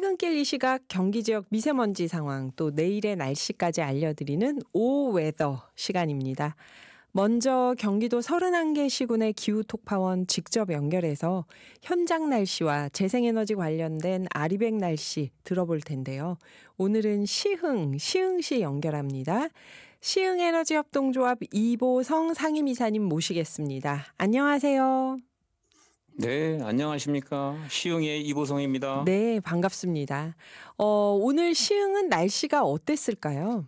퇴근길 이 시각 경기 지역 미세먼지 상황 또 내일의 날씨까지 알려드리는 오웨더 시간입니다. 먼저 경기도 31개 시군의 기후톡파원 직접 연결해서 현장 날씨와 재생에너지 관련된 아리백 날씨 들어볼 텐데요. 오늘은 시흥시 연결합니다. 시흥에너지협동조합 이보성 상임이사님 모시겠습니다. 안녕하세요. 네, 안녕하십니까. 시흥의 이보성입니다. 네, 반갑습니다. 오늘 시흥은 날씨가 어땠을까요?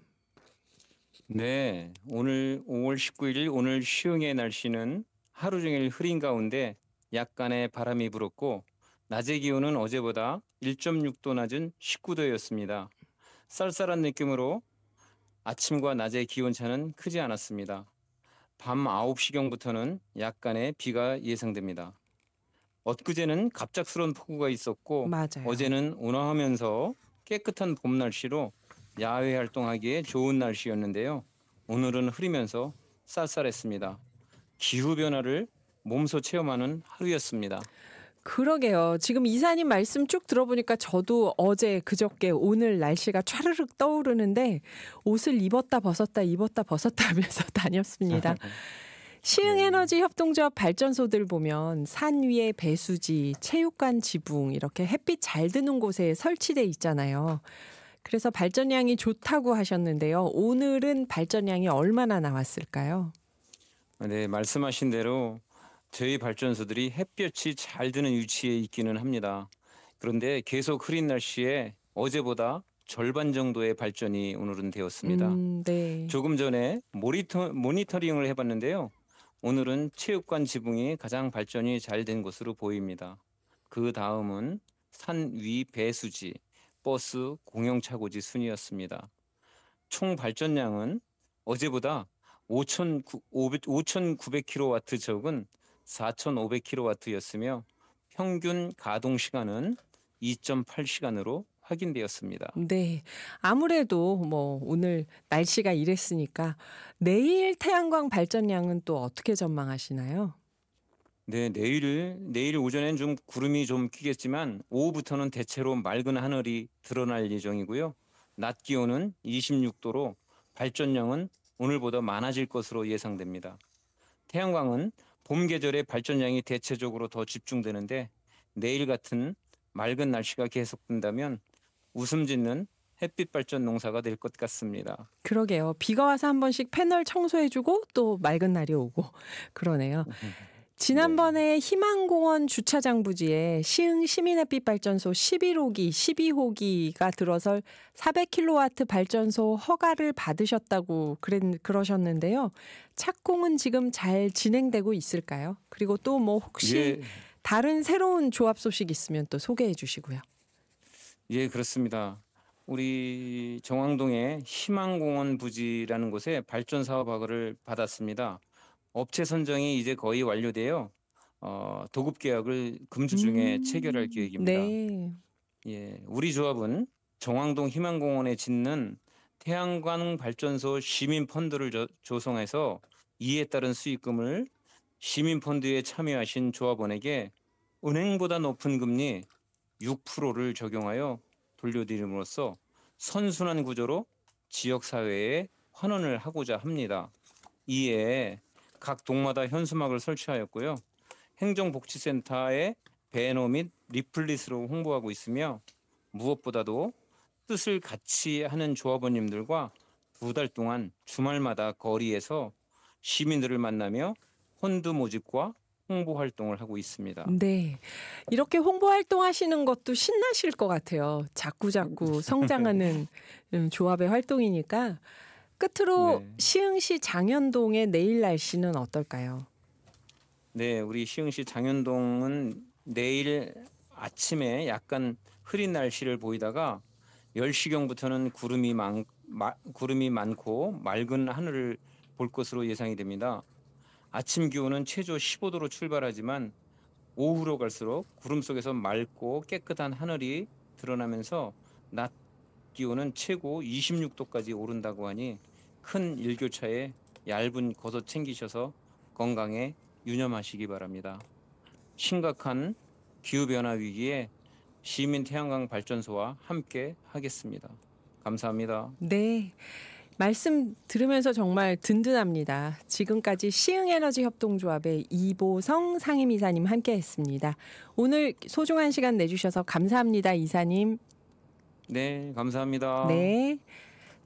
네, 오늘 5월 19일 오늘 시흥의 날씨는 하루 종일 흐린 가운데 약간의 바람이 불었고 낮의 기온은 어제보다 1.6도 낮은 19도였습니다. 쌀쌀한 느낌으로 아침과 낮의 기온차는 크지 않았습니다. 밤 9시경부터는 약간의 비가 예상됩니다. 엊그제는 갑작스러운 폭우가 있었고 맞아요. 어제는 온화하면서 깨끗한 봄 날씨로 야외 활동하기에 좋은 날씨였는데요. 오늘은 흐리면서 쌀쌀했습니다. 기후변화를 몸소 체험하는 하루였습니다. 그러게요. 지금 이사님 말씀 쭉 들어보니까 저도 어제 그저께 오늘 날씨가 촤르륵 떠오르는데 옷을 입었다 벗었다 하면서 다녔습니다. 네. 시흥에너지 협동조합 발전소들 보면 산 위에 배수지, 체육관 지붕 이렇게 햇빛 잘 드는 곳에 설치돼 있잖아요. 그래서 발전량이 좋다고 하셨는데요. 오늘은 발전량이 얼마나 나왔을까요? 네, 말씀하신 대로 저희 발전소들이 햇볕이 잘 드는 위치에 있기는 합니다. 그런데 계속 흐린 날씨에 어제보다 절반 정도의 발전이 오늘은 되었습니다. 네. 조금 전에 모니터링을 해봤는데요. 오늘은 체육관 지붕이 가장 발전이 잘 된 것으로 보입니다. 그 다음은 산 위 배수지, 버스, 공영차고지 순이었습니다. 총 발전량은 어제보다 5,900kW 적은 4,500kW였으며 평균 가동 시간은 2.8시간으로 확인되었습니다. 네. 아무래도 오늘 날씨가 이랬으니까 내일 태양광 발전량은 또 어떻게 전망하시나요? 네, 내일 오전엔 좀 구름이 좀 끼겠지만 오후부터는 대체로 맑은 하늘이 드러날 예정이고요. 낮 기온은 26도로 발전량은 오늘보다 많아질 것으로 예상됩니다. 태양광은 봄 계절에 발전량이 대체적으로 더 집중되는데 내일 같은 맑은 날씨가 계속된다면 웃음 짓는 햇빛 발전 농사가 될 것 같습니다. 그러게요. 비가 와서 한 번씩 패널 청소해주고 또 맑은 날이 오고 그러네요. 네. 지난번에 희망공원 주차장 부지에 시흥 시민햇빛발전소 11호기, 12호기가 들어설 400kW 발전소 허가를 받으셨다고 그러셨는데요. 착공은 지금 잘 진행되고 있을까요? 그리고 또 혹시 예, 다른 새로운 조합 소식 있으면 또 소개해 주시고요. 예, 그렇습니다. 우리 정왕동의 희망공원 부지라는 곳에 발전 사업 허가를 받았습니다. 업체 선정이 이제 거의 완료되어 도급 계약을 금주 중에 체결할 계획입니다. 네. 예, 우리 조합은 정왕동 희망공원에 짓는 태양광 발전소 시민 펀드를 조성해서 이에 따른 수익금을 시민 펀드에 참여하신 조합원에게 은행보다 높은 금리 6%를 적용하여 돌려드림으로써 선순환 구조로 지역 사회에 환원을 하고자 합니다. 이에 각 동마다 현수막을 설치하였고요. 행정복지센터에 배너 및 리플릿으로 홍보하고 있으며 무엇보다도 뜻을 같이 하는 조합원님들과 2달 동안 주말마다 거리에서 시민들을 만나며 펀드 모집과 홍보 활동을 하고 있습니다. 네. 이렇게 홍보 활동하시는 것도 신나실 것 같아요. 자꾸자꾸 성장하는 조합의 활동이니까. 끝으로 네. 시흥시 장현동의 내일 날씨는 어떨까요? 네, 우리 시흥시 장현동은 내일 아침에 약간 흐린 날씨를 보이다가 10시경부터는 구름이 많고 맑은 하늘을 볼 것으로 예상이 됩니다. 아침 기온은 최저 15도로 출발하지만 오후로 갈수록 구름 속에서 맑고 깨끗한 하늘이 드러나면서 낮 기온은 최고 26도까지 오른다고 하니 큰 일교차에 얇은 겉옷 챙기셔서 건강에 유념하시기 바랍니다. 심각한 기후변화 위기에 시민 태양광 발전소와 함께 하겠습니다. 감사합니다. 네. 말씀 들으면서 정말 든든합니다. 지금까지 시흥에너지 협동조합의 이보성 상임이사님 함께했습니다. 오늘 소중한 시간 내주셔서 감사합니다, 이사님. 네, 감사합니다. 네.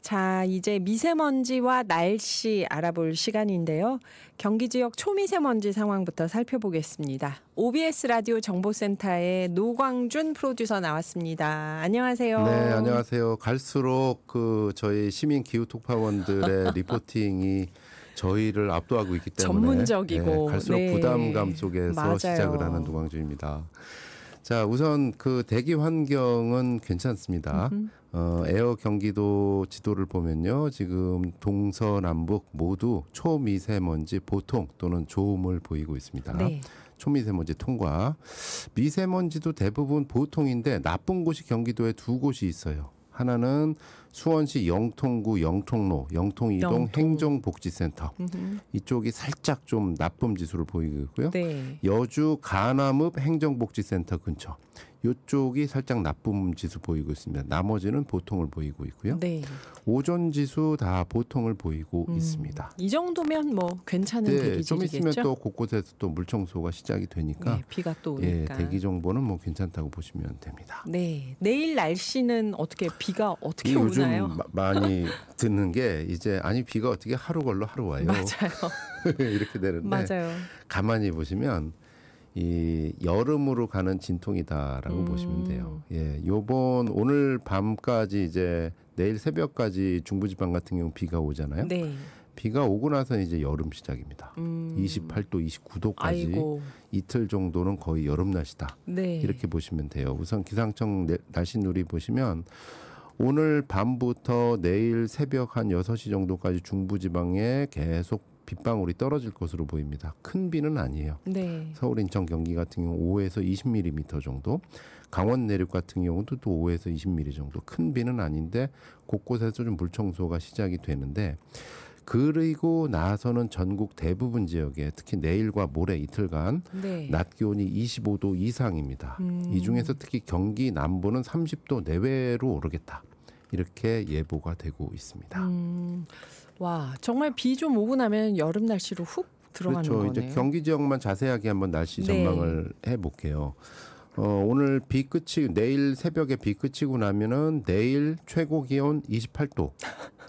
자, 이제 미세먼지와 날씨 알아볼 시간인데요. 경기 지역 초미세먼지 상황부터 살펴보겠습니다. OBS 라디오 정보센터의 노광준 프로듀서 나왔습니다. 안녕하세요. 네, 안녕하세요. 갈수록 저희 시민 기후 특파원들의 리포팅이 저희를 압도하고 있기 때문에 전문적이고 갈수록 네. 부담감 속에서 맞아요. 시작을 하는 노광준입니다. 자, 우선 대기 환경은 괜찮습니다. 에어 경기도 지도를 보면요. 지금 동서남북 모두 초미세먼지 보통 또는 좋음을 보이고 있습니다. 네. 초미세먼지 통과. 미세먼지도 대부분 보통인데 나쁜 곳이 경기도에 두 곳이 있어요. 하나는 수원시 영통구 영통로 영통이동 행정복지센터. 이쪽이 살짝 좀 나쁨 지수를 보이고 있고요. 네. 여주 가남읍 행정복지센터 근처. 이쪽이 살짝 나쁨 지수 보이고 있습니다. 나머지는 보통을 보이고 있고요. 네. 오존 지수 다 보통을 보이고 있습니다. 이 정도면 뭐 괜찮은 네, 대기질이겠죠? 좀 있으면 또 곳곳에서 또 물청소가 시작이 되니까 네, 비가 또 예, 오니까. 대기 정보는 뭐 괜찮다고 보시면 됩니다. 네. 내일 날씨는 어떻게 비가 어떻게 요즘 오나요? 많이 듣는 게 이제 아니 비가 어떻게 하루 걸러 하루 와요. 맞아요. 이렇게 되는데 맞아요. 가만히 보시면 이 여름으로 가는 진통이다라고 보시면 돼요. 예, 요번 오늘 밤까지 이제 내일 새벽까지 중부지방 같은 경우 비가 오잖아요. 네. 비가 오고 나서 이제 여름 시작입니다. 28도, 29도까지 아이고. 이틀 정도는 거의 여름 날씨다. 네. 이렇게 보시면 돼요. 우선 기상청 날씨 누리 보시면 오늘 밤부터 내일 새벽 한 6시 정도까지 중부지방에 계속 빗방울이 떨어질 것으로 보입니다. 큰 비는 아니에요. 네. 서울, 인천, 경기 같은 경우 5에서 20mm 정도, 강원 내륙 같은 경우도 또 5에서 20mm 정도, 큰 비는 아닌데 곳곳에서 좀 물청소가 시작이 되는데 그리고 나서는 전국 대부분 지역에 특히 내일과 모레 이틀간 네. 낮 기온이 25도 이상입니다. 이 중에서 특히 경기 남부는 30도 내외로 오르겠다. 이렇게 예보가 되고 있습니다. 와, 정말 비 좀 오고 나면 여름 날씨로 훅 들어가는 그렇죠. 거네요. 이제 경기 지역만 자세하게 한번 날씨 네. 전망을 해볼게요. 오늘 비 끝이 내일 새벽에 비 끝이고 나면은 내일 최고 기온 28도.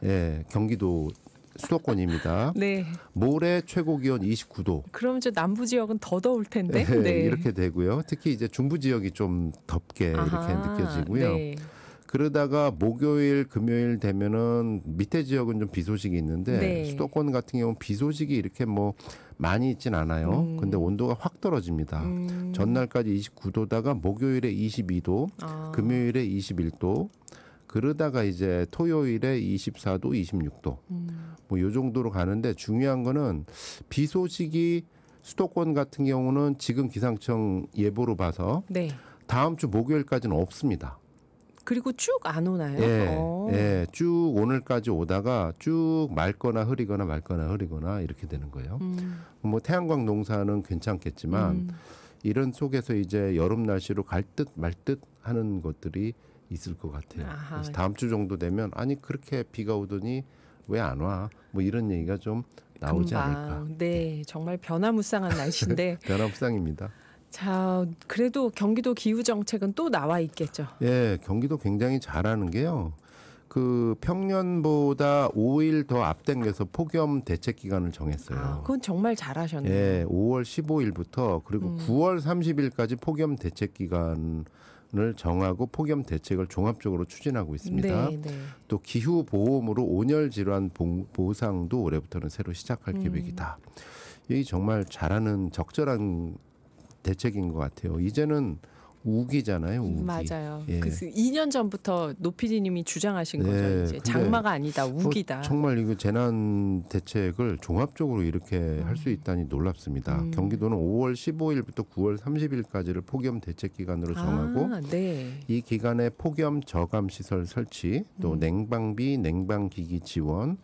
예, 경기도 수도권입니다. 네. 모레 최고 기온 29도. 그럼 이제 남부 지역은 더 더울 텐데. 네, 네. 이렇게 되고요. 특히 이제 중부 지역이 좀 덥게 이렇게 느껴지고요. 네. 그러다가 목요일, 금요일 되면은 밑에 지역은 좀 비 소식이 있는데 네. 수도권 같은 경우는 비 소식이 이렇게 뭐 많이 있진 않아요. 근데 온도가 확 떨어집니다. 전날까지 29도다가 목요일에 22도, 금요일에 21도, 그러다가 이제 토요일에 24도, 26도. 뭐 요 정도로 가는데 중요한 거는 비 소식이 수도권 같은 경우는 지금 기상청 예보로 봐서 네. 다음 주 목요일까지는 없습니다. 그리고 쭉 안 오나요? 예, 쭉 오늘까지 오다가 쭉 맑거나 흐리거나 맑거나 흐리거나 이렇게 되는 거예요. 뭐 태양광 농사는 괜찮겠지만 이런 속에서 이제 여름 날씨로 갈 듯 말 듯 하는 것들이 있을 것 같아요. 아하. 그래서 다음 주 정도 되면 아니 그렇게 비가 오더니 왜 안 와? 뭐 이런 얘기가 좀 나오지 금방. 않을까. 네, 정말 변화무쌍한 날씨인데. 변화무쌍입니다. 자, 그래도 경기도 기후 정책은 또 나와 있겠죠. 예, 경기도 굉장히 잘하는 게요. 평년보다 5일 더 앞당겨서 폭염 대책 기간을 정했어요. 그건 정말 잘하셨네요. 예, 5월 15일부터 그리고 9월 30일까지 폭염 대책 기간을 정하고 폭염 대책을 종합적으로 추진하고 있습니다. 네, 네. 또 기후 보험으로 온열 질환 보상도 올해부터는 새로 시작할 계획이다. 이 정말 잘하는 적절한 대책인 것 같아요. 이제는 우기잖아요. 우기. 맞아요. 예. 그 2년 전부터 노피디님이 주장하신 네, 거죠. 이제 근데 장마가 아니다, 우기다. 정말 이거 재난 대책을 종합적으로 이렇게 할 수 있다니 놀랍습니다. 경기도는 5월 15일부터 9월 30일까지를 폭염 대책 기간으로 정하고 네. 이 기간에 폭염 저감 시설 설치, 또 냉방비, 냉방기기 지원,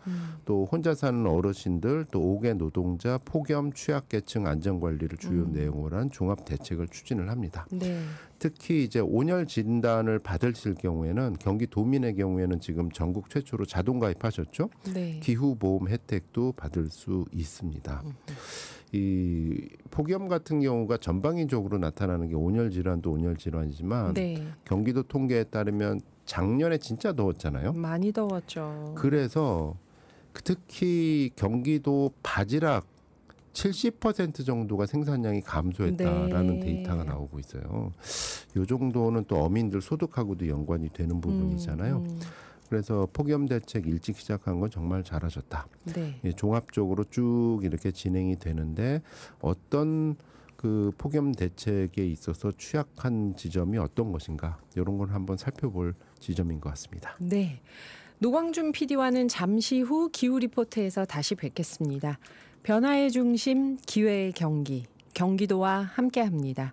또 혼자 사는 어르신들, 또 5개 노동자, 폭염 취약계층 안전관리를 주요 내용으로 한 종합 대책을 추진을 합니다. 네. 특히 이제 온열 진단을 받으실 경우에는 경기도민의 경우에는 지금 전국 최초로 자동 가입하셨죠. 네. 기후보험 혜택도 받을 수 있습니다. 이 폭염 같은 경우가 전방위적으로 나타나는 게 온열 질환도 온열 질환이지만 네. 경기도 통계에 따르면 작년에 진짜 더웠잖아요. 많이 더웠죠. 그래서 특히 경기도 바지락 70% 정도가 생산량이 감소했다라는 네. 데이터가 나오고 있어요. 이 정도는 또 어민들 소득하고도 연관이 되는 부분이잖아요. 그래서 폭염 대책 일찍 시작한 건 정말 잘하셨다. 네. 예, 종합적으로 쭉 이렇게 진행이 되는데 어떤 그 폭염 대책에 있어서 취약한 지점이 어떤 것인가 이런 걸 한번 살펴볼 지점인 것 같습니다. 네. 노광준 PD와는 잠시 후 기후 리포트에서 다시 뵙겠습니다. 변화의 중심, 기회의 경기, 경기도와 함께합니다.